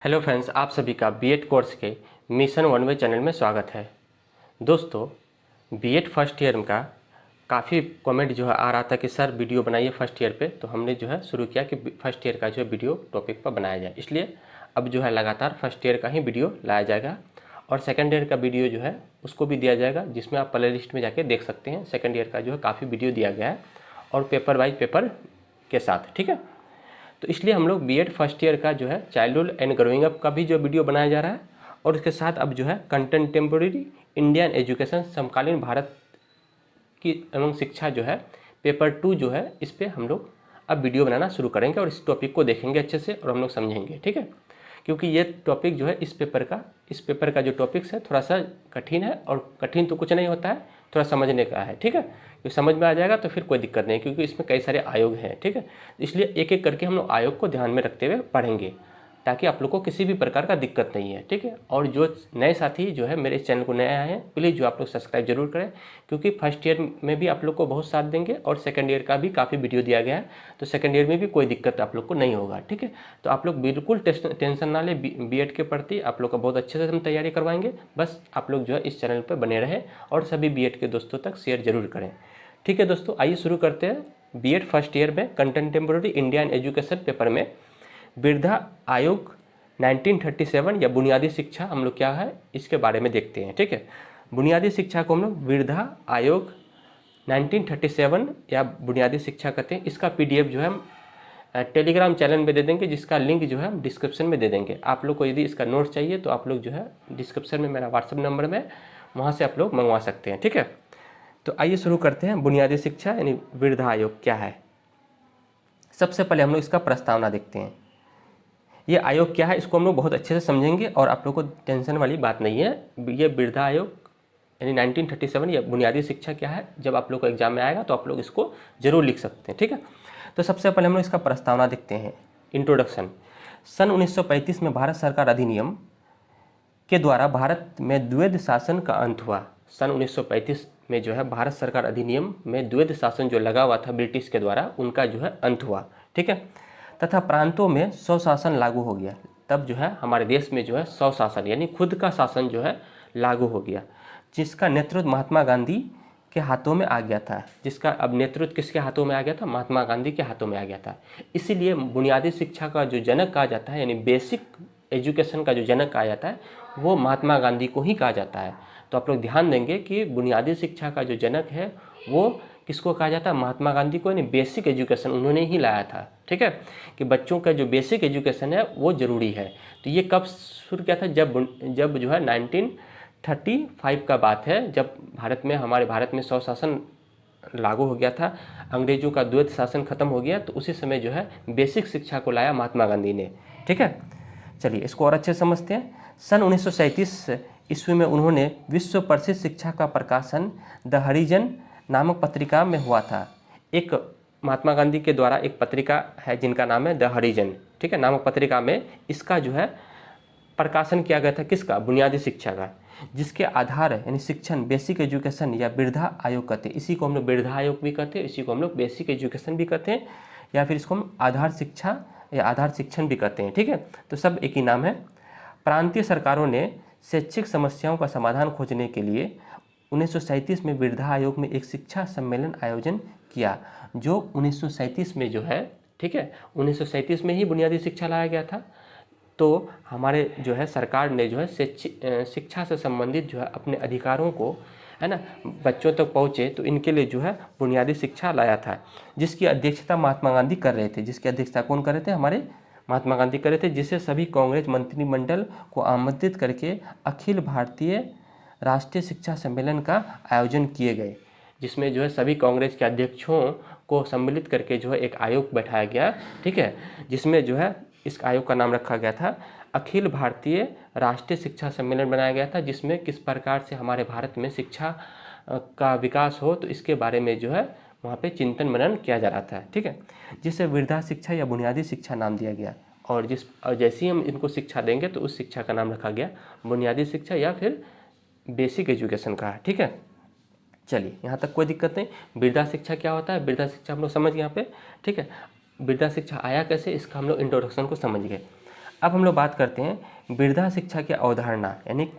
Hello friends, आप सभी का बीएड कोर्स के मिशन वन वे चैनल में स्वागत है। दोस्तों, बीएड फर्स्ट ईयर का काफ़ी कमेंट जो है आ रहा था कि सर वीडियो बनाइए फर्स्ट ईयर पे, तो हमने जो है शुरू किया कि फर्स्ट ईयर का जो है वीडियो टॉपिक पर बनाया जाए। इसलिए अब जो है लगातार फर्स्ट ईयर का ही वीडियो लाया जाएगा और सेकेंड ईयर का वीडियो जो है उसको भी दिया जाएगा, जिसमें आप प्ले लिस्ट में जाके देख सकते हैं। सेकेंड ईयर का जो है काफ़ी वीडियो दिया गया है और पेपर वाइज पेपर के साथ, ठीक है। तो इसलिए हम लोग बीएड फर्स्ट ईयर का जो है चाइल्डहुड एंड ग्रोइंग अप का भी जो वीडियो बनाया जा रहा है और उसके साथ अब जो है कंटेम्पोरेरी इंडियन एजुकेशन, समकालीन भारत की एवं शिक्षा जो है पेपर 2 जो है, इस पर हम लोग अब वीडियो बनाना शुरू करेंगे और इस टॉपिक को देखेंगे अच्छे से और हम लोग समझेंगे, ठीक है। क्योंकि ये टॉपिक जो है इस पेपर का जो टॉपिक्स है थोड़ा सा कठिन है, और कठिन तो कुछ नहीं होता है, थोड़ा समझने का है, ठीक है। तो समझ में आ जाएगा तो फिर कोई दिक्कत नहीं, क्योंकि इसमें कई सारे आयोग हैं, ठीक है। इसलिए एक एक करके हम लोग आयोग को ध्यान में रखते हुए पढ़ेंगे, ताकि आप लोग को किसी भी प्रकार का दिक्कत नहीं है, ठीक है। और जो नए साथी जो है मेरे इस चैनल को नए आए हैं, प्लीज़ जो आप लोग सब्सक्राइब जरूर करें, क्योंकि फर्स्ट ईयर में भी आप लोग को बहुत साथ देंगे और सेकंड ईयर का भी काफ़ी वीडियो दिया गया है, तो सेकंड ईयर में भी कोई दिक्कत आप लोग को नहीं होगा, ठीक है। तो आप लोग बिल्कुल टेंशन ना ले, बीएड के प्रति आप लोग का बहुत अच्छे से हम तैयारी करवाएंगे। बस आप लोग जो है इस चैनल पर बने रहें और सभी बीएड के दोस्तों तक शेयर जरूर करें, ठीक है। दोस्तों, आइए शुरू करते हैं। बीएड फर्स्ट ईयर में कंटेम्पोरेरी इंडियन एजुकेशन पेपर में बिरधा आयोग 1937 या बुनियादी शिक्षा हम लोग क्या है इसके बारे में देखते हैं, ठीक है। बुनियादी शिक्षा को हम लोग बिरधा आयोग 1937 या बुनियादी शिक्षा कहते हैं। इसका पीडीएफ जो है हम टेलीग्राम चैनल में दे देंगे, जिसका लिंक जो है हम डिस्क्रिप्शन में दे देंगे। आप लोग को यदि इसका नोट चाहिए तो आप लोग जो है डिस्क्रिप्शन में मेरा व्हाट्सएप नंबर में वहाँ से आप लोग मंगवा सकते हैं, ठीक है। तो आइए शुरू करते हैं। बुनियादी शिक्षा यानी बिरधा आयोग क्या है। सबसे पहले हम लोग इसका प्रस्तावना देखते हैं। ये आयोग क्या है इसको हम लोग बहुत अच्छे से समझेंगे और आप लोग को टेंशन वाली बात नहीं है। ये बिरधा आयोग यानी 1937 या बुनियादी शिक्षा क्या है, जब आप लोग को एग्जाम में आएगा तो आप लोग इसको जरूर लिख सकते हैं, ठीक है। तो सबसे पहले हम लोग इसका प्रस्तावना देखते हैं। इंट्रोडक्शन। सन 1935 में भारत सरकार अधिनियम के द्वारा भारत में द्वैध शासन का अंत हुआ। सन 1935 में जो है भारत सरकार अधिनियम में द्वैध शासन जो लगा हुआ था ब्रिटिश के द्वारा, उनका जो है अंत हुआ, ठीक है। तथा प्रांतों में स्वशासन लागू हो गया। तब जो है हमारे देश में जो है स्वशासन यानी खुद का शासन जो है लागू हो गया, जिसका नेतृत्व महात्मा गांधी के हाथों में आ गया था। जिसका अब नेतृत्व किसके हाथों में आ गया था? महात्मा गांधी के हाथों में आ गया था। इसीलिए बुनियादी शिक्षा का जो जनक कहा जाता है, यानी बेसिक एजुकेशन का जो जनक कहा जाता है, वो महात्मा गांधी को ही कहा जाता है। तो आप लोग ध्यान देंगे कि बुनियादी शिक्षा का जो जनक है वो किसको कहा जाता है? महात्मा गांधी को, यानी बेसिक एजुकेशन उन्होंने ही लाया था, ठीक है। कि बच्चों का जो बेसिक एजुकेशन है वो ज़रूरी है। तो ये कब शुरू किया था? जब जो है 1935 का बात है, जब हमारे भारत में स्वशासन लागू हो गया था, अंग्रेजों का द्वैध शासन खत्म हो गया, तो उसी समय जो है बेसिक शिक्षा को लाया महात्मा गांधी ने, ठीक है। चलिए इसको और अच्छे समझते हैं। सन 1937 ईस्वी में उन्होंने विश्व प्रसिद्ध शिक्षा का प्रकाशन द हरिजन नामक पत्रिका में हुआ था। एक महात्मा गांधी के द्वारा एक पत्रिका है जिनका नाम है द हरिजन, ठीक है, नामक पत्रिका में इसका जो है प्रकाशन किया गया था। किसका? बुनियादी शिक्षा का, जिसके आधार यानी शिक्षण बेसिक एजुकेशन या बिरधा आयोग कहते हैं। इसी को हम लोग बिरधा आयोग भी कहते हैं, इसी को हम लोग बेसिक एजुकेशन भी कहते हैं, या फिर इसको हम आधार शिक्षा या आधार शिक्षण भी कहते हैं, ठीक है। तो सब एक ही नाम है। प्रांतीय सरकारों ने शैक्षिक समस्याओं का समाधान खोजने के लिए 1937 में बिरधा आयोग में एक शिक्षा सम्मेलन आयोजन किया, जो 1937 में जो है, ठीक है, 1937 में ही बुनियादी शिक्षा लाया गया था। तो हमारे जो है सरकार ने जो है शिक्षा से संबंधित जो है अपने अधिकारों को, है ना, बच्चों तक पहुँचे, तो इनके लिए जो है बुनियादी शिक्षा लाया था, जिसकी अध्यक्षता महात्मा गांधी कर रहे थे। जिसकी अध्यक्षता कौन कर रहे थे? हमारे महात्मा गांधी कर रहे थे, जिसे सभी कांग्रेस मंत्रिमंडल को आमंत्रित करके अखिल भारतीय राष्ट्रीय शिक्षा सम्मेलन का आयोजन किए गए, जिसमें जो है सभी कांग्रेस के अध्यक्षों को सम्मिलित करके जो है एक आयोग बैठाया गया, ठीक है, जिसमें जो है इस आयोग का नाम रखा गया था अखिल भारतीय राष्ट्रीय शिक्षा सम्मेलन बनाया गया था, जिसमें किस प्रकार से हमारे भारत में शिक्षा का विकास हो, तो इसके बारे में जो है वहाँ पे चिंतन मनन किया जा रहा था, ठीक है, जिसे वृद्धा शिक्षा या बुनियादी शिक्षा नाम दिया गया। और जैसे ही हम इनको शिक्षा देंगे तो उस शिक्षा का नाम रखा गया बुनियादी शिक्षा या फिर बेसिक एजुकेशन का, ठीक है। चलिए यहाँ तक कोई दिक्कत नहीं। वृद्धा शिक्षा क्या होता है? वृद्धा शिक्षा हम लोग समझ गए यहाँ पे, ठीक है। वृद्धा शिक्षा आया कैसे, इसका हम लोग इंट्रोडक्शन को समझ गए। अब हम लोग बात करते हैं वृद्धा शिक्षा की अवधारणा, यानी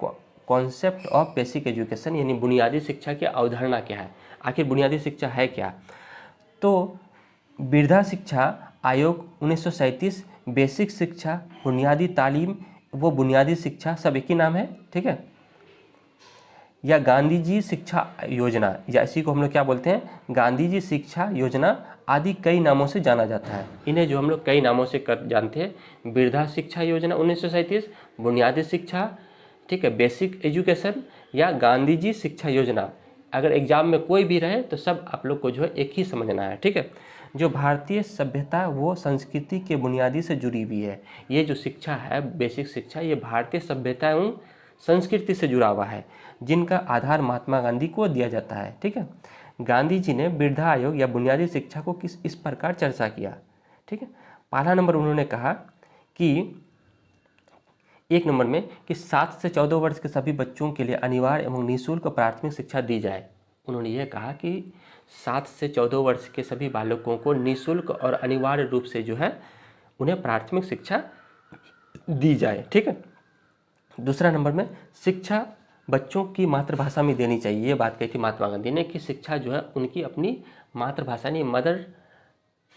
कॉन्सेप्ट ऑफ बेसिक एजुकेशन, यानी बुनियादी शिक्षा की अवधारणा क्या है, आखिर बुनियादी शिक्षा है क्या। तो वृद्धा शिक्षा आयोग 1937, बेसिक शिक्षा, बुनियादी तालीम, वो बुनियादी शिक्षा सब एक ही नाम है, ठीक है। या गांधी जी शिक्षा योजना, या इसी को हम लोग क्या बोलते हैं, गांधी जी शिक्षा योजना आदि कई नामों से जाना जाता है। इन्हें जो हम लोग कई नामों से जानते हैं, वृद्धा शिक्षा योजना 1937, बुनियादी शिक्षा, ठीक है, बेसिक एजुकेशन, या गांधी जी शिक्षा योजना। अगर एग्जाम में कोई भी रहे तो सब आप लोग को जो है एक ही समझना है, ठीक है। जो भारतीय सभ्यता वो संस्कृति के बुनियादी से जुड़ी हुई है। ये जो शिक्षा है बेसिक शिक्षा, ये भारतीय सभ्यता एवं संस्कृति से जुड़ा हुआ है, जिनका आधार महात्मा गांधी को दिया जाता है, ठीक है। गांधी जी ने वृद्धा आयोग या बुनियादी शिक्षा को इस प्रकार चर्चा किया, ठीक है। पहला नंबर उन्होंने कहा कि 1 नंबर में कि 7 से 14 वर्ष के सभी बच्चों के लिए अनिवार्य एवं निःशुल्क प्राथमिक शिक्षा दी जाए। उन्होंने ये कहा कि 7 से 14 वर्ष के सभी बालकों को निःशुल्क और अनिवार्य रूप से जो है उन्हें प्राथमिक शिक्षा दी जाए, ठीक है। दूसरा नंबर में शिक्षा बच्चों की मातृभाषा में देनी चाहिए। ये बात कही थी महात्मा गांधी ने कि शिक्षा जो है उनकी अपनी मातृभाषा यानी मदर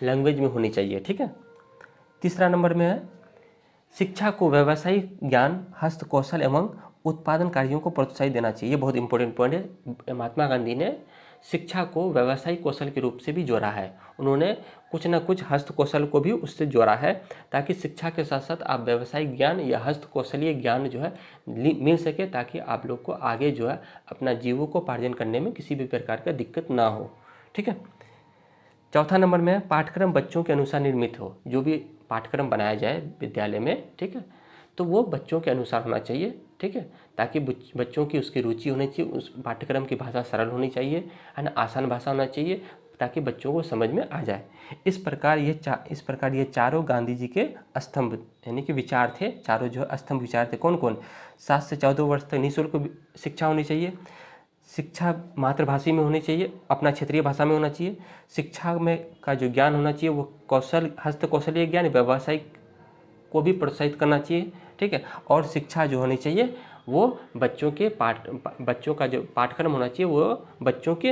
लैंग्वेज में होनी चाहिए, ठीक है। तीसरा नंबर में है शिक्षा को व्यावसायिक ज्ञान, हस्तकौशल एवं उत्पादन कार्यों को प्रोत्साहित देना चाहिए। ये बहुत इंपॉर्टेंट पॉइंट है। महात्मा गांधी ने शिक्षा को व्यावसायिक कौशल के रूप से भी जोड़ा है। उन्होंने कुछ ना कुछ हस्तकौशल को भी उससे जोड़ा है, ताकि शिक्षा के साथ साथ आप व्यावसायिक ज्ञान या हस्तकौशलीय ज्ञान जो है मिल सके, ताकि आप लोग को आगे जो है अपना जीविकोपार्जन करने में किसी भी प्रकार का दिक्कत ना हो, ठीक है। चौथा नंबर में पाठ्यक्रम बच्चों के अनुसार निर्मित हो। जो भी पाठ्यक्रम बनाया जाए विद्यालय में, ठीक है, तो वो बच्चों के अनुसार होना चाहिए, ठीक है, ताकि बच्चों की उसकी रुचि होनी चाहिए, उस पाठ्यक्रम की भाषा सरल होनी चाहिए, है ना, आसान भाषा होना चाहिए, ताकि बच्चों को समझ में आ जाए। इस प्रकार ये चारों गांधी जी के स्तंभ यानी कि विचार थे, चारों जो स्तंभ विचार थे। कौन कौन? 7 से 14 वर्ष तक निःशुल्क शिक्षा होनी चाहिए, शिक्षा मातृभाषा में होनी चाहिए, अपना क्षेत्रीय भाषा में होना चाहिए, शिक्षा में का जो ज्ञान होना चाहिए वो कौशल, हस्तकौशलीय ज्ञान, व्यावसायिक को भी प्रोत्साहित करना चाहिए, ठीक है। और शिक्षा जो होनी चाहिए वो बच्चों का जो पाठ्यक्रम होना चाहिए वो बच्चों के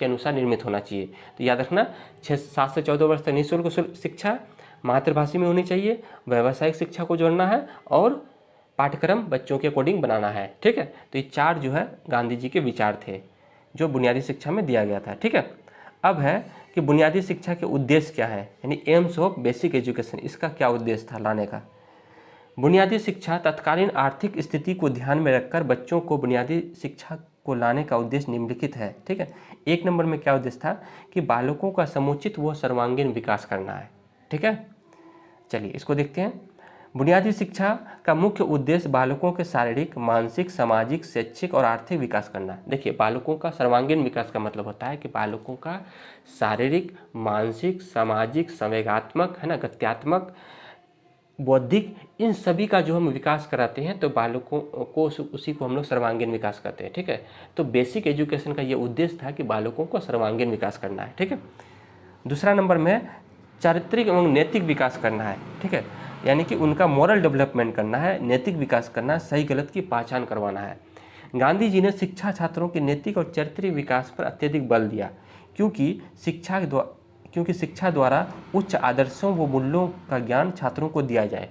अनुसार निर्मित होना चाहिए। तो याद रखना 7 से 14 वर्ष तक निःशुल्क शिक्षा मातृभाषा में होनी चाहिए, व्यावसायिक शिक्षा को जोड़ना है और पाठ्यक्रम बच्चों के अकॉर्डिंग बनाना है, ठीक है। तो ये 4 जो है गांधी जी के विचार थे जो बुनियादी शिक्षा में दिया गया था, ठीक है। अब है कि बुनियादी शिक्षा के उद्देश्य क्या है, यानी एम्स ऑफ बेसिक एजुकेशन, इसका क्या उद्देश्य था लाने का। बुनियादी शिक्षा तत्कालीन आर्थिक स्थिति को ध्यान में रखकर बच्चों को बुनियादी शिक्षा को लाने का उद्देश्य निम्नलिखित है, ठीक है। 1 नंबर में क्या उद्देश्य था कि बालकों का समुचित व सर्वांगीण विकास करना है, ठीक है। चलिए इसको देखते हैं। बुनियादी शिक्षा का मुख्य उद्देश्य बालकों के शारीरिक, मानसिक, सामाजिक, शैक्षिक और आर्थिक विकास करना है। देखिए, बालकों का सर्वांगीण विकास का मतलब होता है कि बालकों का शारीरिक, मानसिक, सामाजिक, संवेगात्मक, है ना, गत्यात्मक, बौद्धिक, इन सभी का जो हम विकास कराते हैं तो बालकों को उसी को हम लोग सर्वांगीण विकास करते हैं, ठीक है। तो बेसिक एजुकेशन का ये उद्देश्य था कि बालकों को सर्वांगीण विकास करना है, ठीक है। दूसरा नंबर में चारित्रिक एवं नैतिक विकास करना है, ठीक है, यानी कि उनका मॉरल डेवलपमेंट करना है, नैतिक विकास करना है, सही गलत की पहचान करवाना है। गांधी जी ने शिक्षा छात्रों के नैतिक और चारित्रिक विकास पर अत्यधिक बल दिया, क्योंकि शिक्षा द्वारा उच्च आदर्शों व मूल्यों का ज्ञान छात्रों को दिया जाए,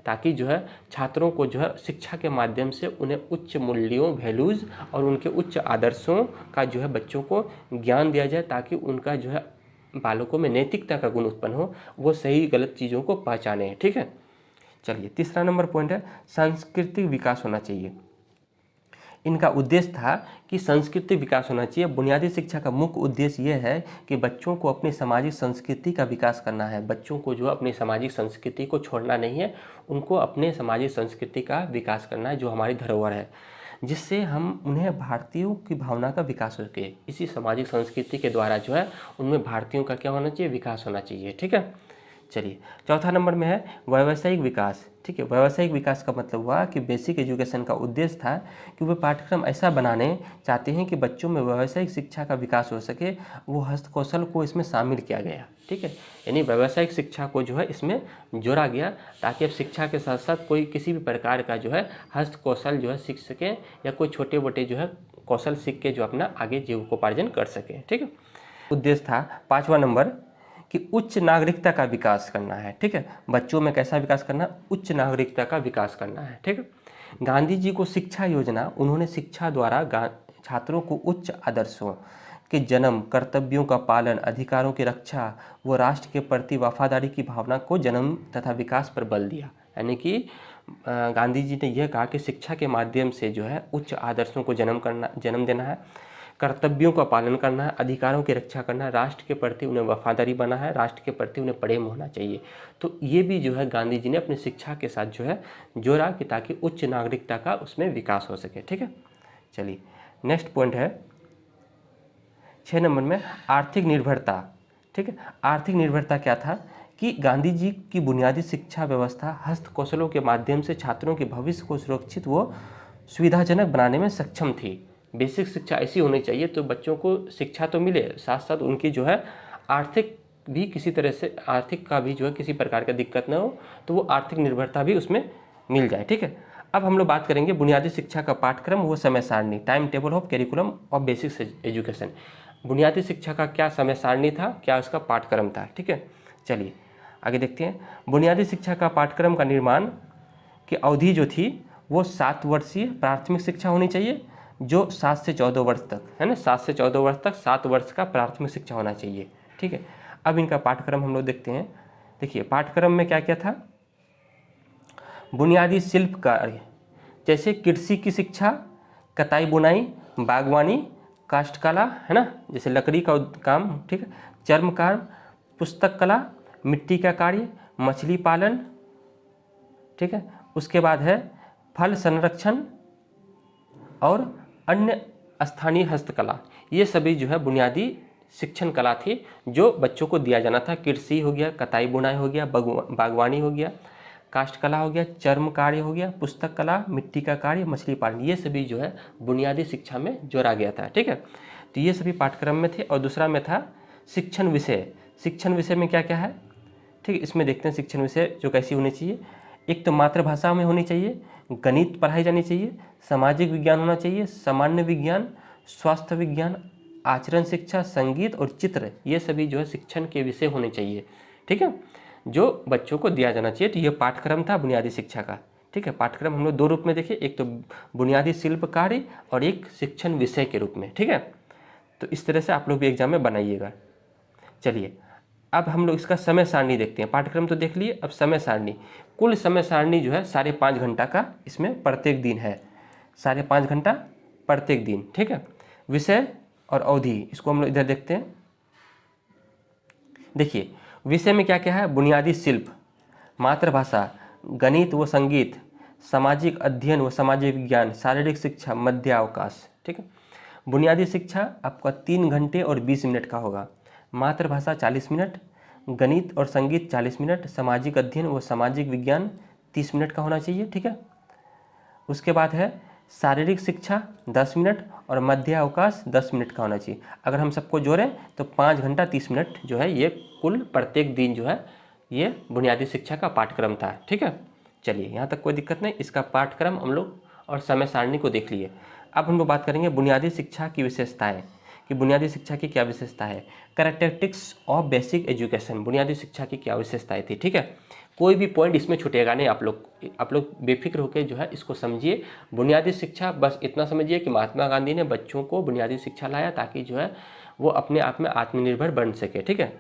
ताकि जो है छात्रों को जो है शिक्षा के माध्यम से उन्हें उच्च मूल्यों, वैल्यूज़ और उनके उच्च आदर्शों का जो है बच्चों को ज्ञान दिया जाए, ताकि उनका जो है बालकों में नैतिकता का गुण उत्पन्न हो, वो सही गलत चीज़ों को पहचाने, ठीक है। चलिए तीसरा नंबर पॉइंट है सांस्कृतिक विकास होना चाहिए। इनका उद्देश्य था कि सांस्कृतिक विकास होना चाहिए। बुनियादी शिक्षा का मुख्य उद्देश्य यह है कि बच्चों को अपनी सामाजिक संस्कृति का विकास करना है। बच्चों को जो अपनी सामाजिक संस्कृति को छोड़ना नहीं है, उनको अपने सामाजिक संस्कृति का विकास करना है, जो हमारी धरोहर है, जिससे हम उन्हें भारतीयों की भावना का विकास हो सके। इसी सामाजिक संस्कृति के द्वारा जो है उनमें भारतीयों का क्या होना चाहिए, विकास होना चाहिए, ठीक है। चलिए चौथा नंबर में है व्यावसायिक विकास, ठीक है। व्यावसायिक विकास का मतलब हुआ कि बेसिक एजुकेशन का उद्देश्य था कि वे पाठ्यक्रम ऐसा बनाने चाहते हैं कि बच्चों में व्यावसायिक शिक्षा का विकास हो सके, वो हस्तकौशल को इसमें शामिल किया गया, ठीक है। यानी व्यावसायिक शिक्षा को जो है इसमें जोड़ा गया ताकि अब शिक्षा के साथ साथ कोई किसी भी प्रकार का जो है हस्तकौशल जो है सीख सके या कोई छोटे मोटे जो है कौशल सीख के जो अपना आगे जीविकोपार्जन कर सके, ठीक है। उद्देश्य था 5वां नंबर कि उच्च नागरिकता का विकास करना है, ठीक है। बच्चों में कैसा विकास करना, उच्च नागरिकता का विकास करना है, ठीक है। गांधी जी को शिक्षा योजना, उन्होंने शिक्षा द्वारा छात्रों को उच्च आदर्शों के जन्म, कर्तव्यों का पालन, अधिकारों की रक्षा व राष्ट्र के प्रति वफादारी की भावना को जन्म तथा विकास पर बल दिया। यानी कि गांधी जी ने यह कहा कि शिक्षा के माध्यम से जो है उच्च आदर्शों को जन्म देना है, कर्तव्यों का पालन करना है, अधिकारों की रक्षा करना है, राष्ट्र के प्रति उन्हें वफादारी बना है, राष्ट्र के प्रति उन्हें प्रेम होना चाहिए। तो ये भी जो है गांधी जी ने अपनी शिक्षा के साथ जो है जोड़ा कि ताकि उच्च नागरिकता का उसमें विकास हो सके, ठीक है। चलिए नेक्स्ट पॉइंट है 6 नंबर में आर्थिक निर्भरता, ठीक है। आर्थिक निर्भरता क्या था कि गांधी जी की बुनियादी शिक्षा व्यवस्था हस्तकौशलों के माध्यम से छात्रों के भविष्य को सुरक्षित व सुविधाजनक बनाने में सक्षम थी। बेसिक शिक्षा ऐसी होनी चाहिए तो बच्चों को शिक्षा तो मिले, साथ साथ उनकी जो है आर्थिक भी किसी तरह से, आर्थिक का भी जो है किसी प्रकार का दिक्कत ना हो, तो वो आर्थिक निर्भरता भी उसमें मिल जाए, ठीक है। अब हम लोग बात करेंगे बुनियादी शिक्षा का पाठ्यक्रम व समय सारणी, time table of curriculum of basic education. बुनियादी शिक्षा का क्या समय सारणी था, क्या उसका पाठ्यक्रम था, ठीक है। चलिए आगे देखते हैं। बुनियादी शिक्षा का पाठ्यक्रम का निर्माण की अवधि जो थी वो 7 वर्षीय प्राथमिक शिक्षा होनी चाहिए, जो 7 से 14 वर्ष तक है ना, 7 से 14 वर्ष तक 7 वर्ष का प्राथमिक शिक्षा होना चाहिए, ठीक है। अब इनका पाठ्यक्रम हम लोग देखते हैं। देखिए पाठ्यक्रम में क्या क्या था, बुनियादी शिल्प कार्य जैसे कृषि की शिक्षा, कताई बुनाई, बागवानी, काष्ठकला है ना, जैसे लकड़ी का काम, ठीक है, चर्म काम, पुस्तक कला, मिट्टी का कार्य, मछली पालन, ठीक है। उसके बाद है फल संरक्षण और अन्य स्थानीय हस्तकला। ये सभी जो है बुनियादी शिक्षण कला थी जो बच्चों को दिया जाना था। कृषि हो गया, कताई बुनाई हो गया, बागवानी हो गया, काष्ठकला हो गया, चर्म कार्य हो गया, पुस्तक कला, मिट्टी का कार्य, मछली पालन, ये सभी जो है बुनियादी शिक्षा में जोड़ा गया था, ठीक है। तो ये सभी पाठ्यक्रम में थे। और दूसरा में था शिक्षण विषय। शिक्षण विषय में क्या क्या है, ठीक है, इसमें देखते हैं शिक्षण विषय जो कैसी होनी चाहिए। एक तो मातृभाषा में होनी चाहिए, गणित पढ़ाई जानी चाहिए, सामाजिक विज्ञान होना चाहिए, सामान्य विज्ञान, स्वास्थ्य विज्ञान, आचरण शिक्षा, संगीत और चित्र, ये सभी जो है शिक्षण के विषय होने चाहिए, ठीक है, जो बच्चों को दिया जाना चाहिए। तो ये पाठ्यक्रम था बुनियादी शिक्षा का, ठीक है। पाठ्यक्रम हम लोग 2 रूप में देखे, एक तो बुनियादी शिल्प कार्य और एक शिक्षण विषय के रूप में, ठीक है। तो इस तरह से आप लोग भी एग्जाम में बनाइएगा। चलिए अब हम लोग इसका समय सारणी देखते हैं। पाठ्यक्रम तो देख लिए, अब समय सारणी, कुल समय सारणी जो है 5.5 घंटा का इसमें प्रत्येक दिन है, 5.5 घंटा प्रत्येक दिन, ठीक है। विषय और अवधि, इसको हम लोग इधर देखते हैं। देखिए विषय में क्या क्या है, बुनियादी शिल्प, मातृभाषा, गणित व संगीत, सामाजिक अध्ययन व सामाजिक विज्ञान, शारीरिक शिक्षा, मध्यावकाश, ठीक है। बुनियादी शिक्षा आपका 3 घंटे और 20 मिनट का होगा, मातृभाषा 40 मिनट, गणित और संगीत 40 मिनट, सामाजिक अध्ययन व सामाजिक विज्ञान 30 मिनट का होना चाहिए, ठीक है। उसके बाद है शारीरिक शिक्षा 10 मिनट और मध्यावकाश 10 मिनट का होना चाहिए। अगर हम सबको जोड़ें तो 5 घंटा 30 मिनट जो है ये कुल प्रत्येक दिन जो है ये बुनियादी शिक्षा का पाठ्यक्रम था, ठीक है। चलिए यहाँ तक कोई दिक्कत नहीं, इसका पाठ्यक्रम हम लोग और समय सारणी को देख लिए। अब हम लोग बात करेंगे बुनियादी शिक्षा की विशेषताएं, कि बुनियादी शिक्षा की क्या विशेषता है। कैरेक्टरिस्टिक्स ऑफ बेसिक एजुकेशन, बुनियादी शिक्षा की क्या विशेषताएं थी, ठीक है। कोई भी पॉइंट इसमें छूटेगा नहीं, आप लोग बेफिक्र होकर जो है इसको समझिए। बुनियादी शिक्षा बस इतना समझिए कि महात्मा गांधी ने बच्चों को बुनियादी शिक्षा लाया ताकि जो है वो अपने आप में आत्मनिर्भर बन सके, ठीक है।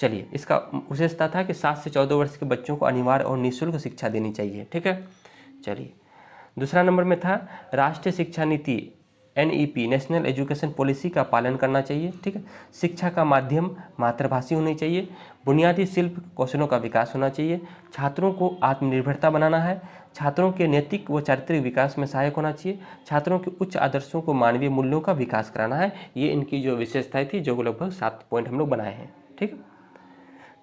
चलिए इसका विशेषता था कि 7 से 14 वर्ष के बच्चों को अनिवार्य और निःशुल्क शिक्षा देनी चाहिए, ठीक है। चलिए दूसरा नंबर में था राष्ट्रीय शिक्षा नीति NEP, नेशनल एजुकेशन पॉलिसी का पालन करना चाहिए, ठीक है। शिक्षा का माध्यम मातृभाषी होनी चाहिए, बुनियादी शिल्प कौशलों का विकास होना चाहिए, छात्रों को आत्मनिर्भरता बनाना है, छात्रों के नैतिक व चारित्रिक विकास में सहायक होना चाहिए, छात्रों के उच्च आदर्शों को मानवीय मूल्यों का विकास कराना है। ये इनकी जो विशेषताएं थी जो लगभग 7 पॉइंट हम लोग बनाए हैं, ठीक है।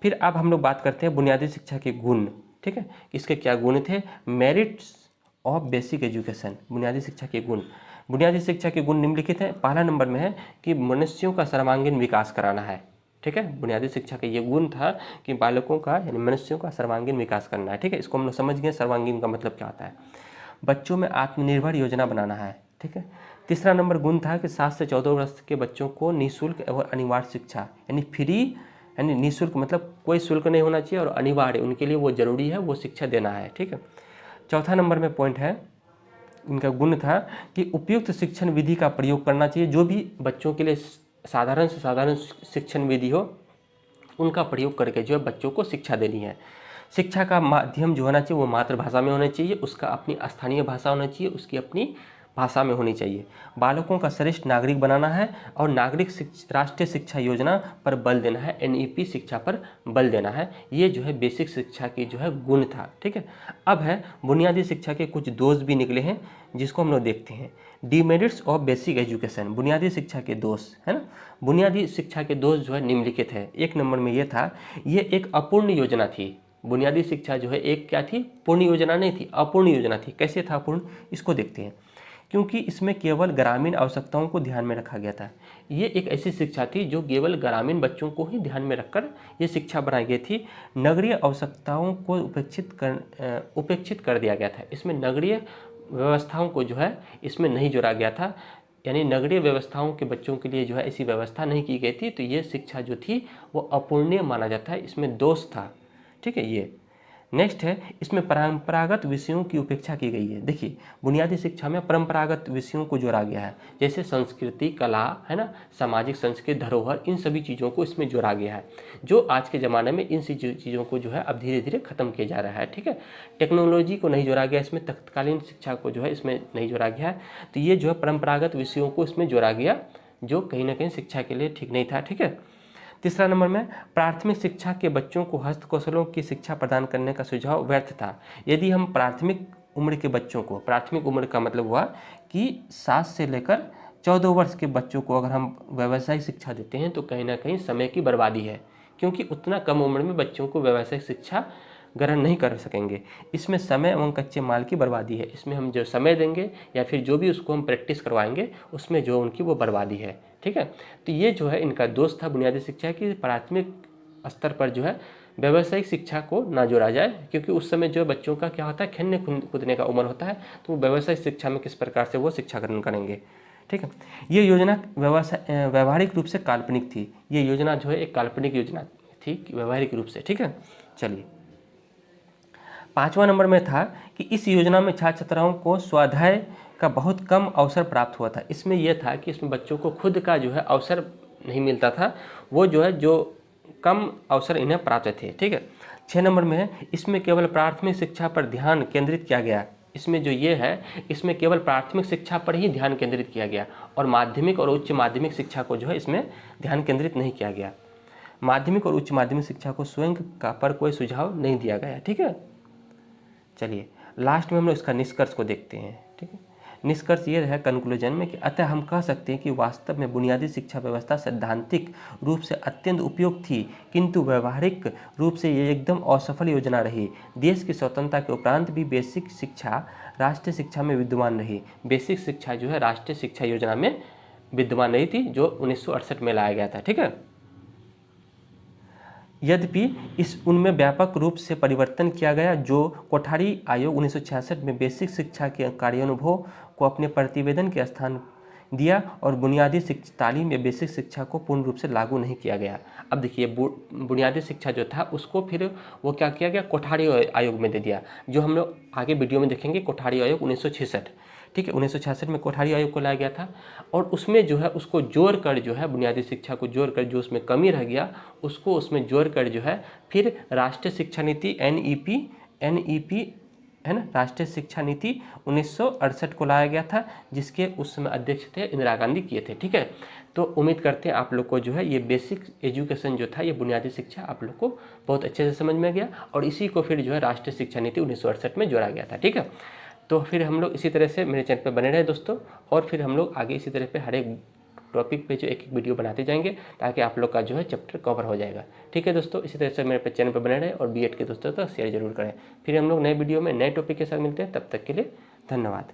फिर अब हम लोग बात करते हैं बुनियादी शिक्षा के गुण, ठीक है। इसके क्या गुण थे? मेरिट्स ऑफ बेसिक एजुकेशन, बुनियादी शिक्षा के गुण। बुनियादी शिक्षा के गुण निम्नलिखित हैं। पहला नंबर में है कि मनुष्यों का सर्वांगीण विकास कराना है, ठीक है। बुनियादी शिक्षा का ये गुण था कि बालकों का यानी मनुष्यों का सर्वांगीण विकास करना है, ठीक है। इसको हम लोग समझ गए सर्वांगीण का मतलब क्या होता है। बच्चों में आत्मनिर्भर योजना बनाना है, ठीक है। तीसरा नंबर गुण था कि 7 से 14 वर्ष के बच्चों को निःशुल्क और अनिवार्य शिक्षा यानी फ्री यानी निःशुल्क मतलब कोई शुल्क नहीं होना चाहिए और अनिवार्य उनके लिए वो जरूरी है वो शिक्षा देना है, ठीक है। चौथा नंबर में पॉइंट है, इनका गुण था कि उपयुक्त शिक्षण विधि का प्रयोग करना चाहिए। जो भी बच्चों के लिए साधारण से साधारण शिक्षण विधि हो उनका प्रयोग करके जो है बच्चों को शिक्षा देनी है। शिक्षा का माध्यम जो होना चाहिए वो मातृभाषा में होना चाहिए, उसका अपनी स्थानीय भाषा होना चाहिए, उसकी अपनी भाषा में होनी चाहिए। बालकों का श्रेष्ठ नागरिक बनाना है और नागरिक राष्ट्रीय शिक्षा योजना पर बल देना है, NEP शिक्षा पर बल देना है। ये जो है बेसिक शिक्षा की जो है गुण था, ठीक है। अब है बुनियादी शिक्षा के कुछ दोष भी निकले हैं जिसको हम लोग देखते हैं। डिमेरिट्स ऑफ बेसिक एजुकेशन, बुनियादी शिक्षा के दोष है ना। बुनियादी शिक्षा के दोष जो है निम्नलिखित है। एक नंबर में ये था, ये एक अपूर्ण योजना थी। बुनियादी शिक्षा जो है एक क्या थी? पूर्ण योजना नहीं थी, अपूर्ण योजना थी। कैसे था अपूर्ण, इसको देखते हैं। क्योंकि इसमें केवल ग्रामीण आवश्यकताओं को ध्यान में रखा गया था। ये एक ऐसी शिक्षा थी जो केवल ग्रामीण बच्चों को ही ध्यान में रखकर ये शिक्षा बनाई गई थी। नगरीय आवश्यकताओं को उपेक्षित कर दिया गया था। इसमें नगरीय व्यवस्थाओं को जो है इसमें नहीं जोड़ा गया था, यानी नगरीय व्यवस्थाओं के बच्चों के लिए जो है ऐसी व्यवस्था नहीं की गई थी। तो ये शिक्षा जो थी वो अपूर्णीय माना जाता है, इसमें दोष था, ठीक है। ये नेक्स्ट है, इसमें परंपरागत विषयों की उपेक्षा की गई है। देखिए बुनियादी शिक्षा में परंपरागत विषयों को जोड़ा गया है, जैसे संस्कृति, कला है ना, सामाजिक संस्कृति, धरोहर, इन सभी चीज़ों को इसमें जोड़ा गया है, जो आज के ज़माने में इन चीज़ों को जो है अब धीरे धीरे खत्म किया जा रहा है, ठीक है। टेक्नोलॉजी को नहीं जोड़ा गया इसमें, तत्कालीन शिक्षा को जो है इसमें नहीं जोड़ा गया है। तो ये जो है परंपरागत विषयों को इसमें जोड़ा गया, जो कहीं ना कहीं शिक्षा के लिए ठीक नहीं था, ठीक है। तीसरा नंबर में प्राथमिक शिक्षा के बच्चों को हस्तकौशलों की शिक्षा प्रदान करने का सुझाव व्यर्थ था। यदि हम प्राथमिक उम्र के बच्चों को, प्राथमिक उम्र का मतलब हुआ कि 7 से लेकर 14 वर्ष के बच्चों को अगर हम व्यावसायिक शिक्षा देते हैं तो कहीं ना कहीं समय की बर्बादी है, क्योंकि उतना कम उम्र में बच्चों को व्यावसायिक शिक्षा ग्रहण नहीं कर सकेंगे। इसमें समय एवं कच्चे माल की बर्बादी है। इसमें हम जो समय देंगे या फिर जो भी उसको हम प्रैक्टिस करवाएंगे उसमें जो उनकी वो बर्बादी है, ठीक है। तो ये जो है इनका दोष था बुनियादी शिक्षा की, प्राथमिक स्तर पर जो है व्यावसायिक शिक्षा को ना जोड़ा जाए, क्योंकि उस समय जो बच्चों का क्या होता है, खेलने कूदने का उम्र होता है, तो वो व्यावसायिक शिक्षा में किस प्रकार से वो शिक्षा ग्रहण करेंगे, ठीक है। ये योजना व्यवहारिक रूप से काल्पनिक थी। ये योजना जो है एक काल्पनिक योजना थी व्यवहारिक रूप से, ठीक है। चलिए 5वां नंबर में था कि इस योजना में छात्र छात्राओं को स्वाध्याय का बहुत कम अवसर प्राप्त हुआ था। इसमें यह था कि इसमें बच्चों को खुद का जो है अवसर नहीं मिलता था, वो जो है जो कम अवसर इन्हें प्राप्त थे, ठीक है। 6 नंबर में है, इसमें केवल प्राथमिक शिक्षा पर ध्यान केंद्रित किया गया। इसमें जो ये है इसमें केवल प्राथमिक शिक्षा पर ही ध्यान केंद्रित किया गया और माध्यमिक और उच्च माध्यमिक शिक्षा को जो है इसमें ध्यान केंद्रित नहीं किया गया। माध्यमिक और उच्च माध्यमिक शिक्षा को स्वयं का पर कोई सुझाव नहीं दिया गया, ठीक है। चलिए लास्ट में हम लोग इसका निष्कर्ष को देखते हैं, ठीक है। निष्कर्ष ये है कंक्लूजन में कि अतः हम कह सकते हैं कि वास्तव में बुनियादी शिक्षा व्यवस्था सैद्धांतिक रूप से अत्यंत उपयुक्त थी, किंतु व्यवहारिक रूप से ये एकदम असफल योजना रही। देश की स्वतंत्रता के उपरांत भी बेसिक शिक्षा राष्ट्रीय शिक्षा में विद्यमान रही। बेसिक शिक्षा जो है राष्ट्रीय शिक्षा योजना में विद्यमान नहीं थी, जो 1968 में लाया गया था, ठीक है। यद्यपि इस उनमें व्यापक रूप से परिवर्तन किया गया, जो कोठारी आयोग 1966 में बेसिक शिक्षा के कार्यानुभव को अपने प्रतिवेदन के स्थान दिया और बुनियादी तालीम या बेसिक शिक्षा को पूर्ण रूप से लागू नहीं किया गया। अब देखिए बुनियादी शिक्षा जो था उसको फिर वो क्या किया गया, कोठारी आयोग में दे दिया, जो हम लोग आगे वीडियो में देखेंगे। कोठारी आयोग 1966, ठीक है, 1966 में कोठारी आयोग को लाया गया था और उसमें जो है उसको जोड़ कर जो है बुनियादी शिक्षा को जोड़ कर जो उसमें कमी रह गया उसको उसमें जोड़ कर जो है फिर राष्ट्रीय शिक्षा नीति NEP है ना, राष्ट्रीय शिक्षा नीति 1968 को लाया गया था, जिसके उस समय अध्यक्ष थे इंदिरा गांधी किए थे, ठीक है। तो उम्मीद करते हैं आप लोग को जो है ये बेसिक एजुकेशन जो था, ये बुनियादी शिक्षा आप लोग को बहुत अच्छे से समझ में गया और इसी को फिर जो है राष्ट्रीय शिक्षा नीति 1968 में जोड़ा गया था, ठीक है। तो फिर हम लोग इसी तरह से मेरे चैनल पर बने रहे दोस्तों, और फिर हम लोग आगे इसी तरह पे हर एक टॉपिक पे जो एक एक वीडियो बनाते जाएंगे ताकि आप लोग का जो है चैप्टर कवर हो जाएगा। ठीक है दोस्तों, इसी तरह से मेरे चैनल पर बने रहें और बीएड के दोस्तों तक शेयर जरूर करें। फिर हम लोग नए वीडियो में नए टॉपिक के साथ मिलते हैं, तब तक के लिए धन्यवाद।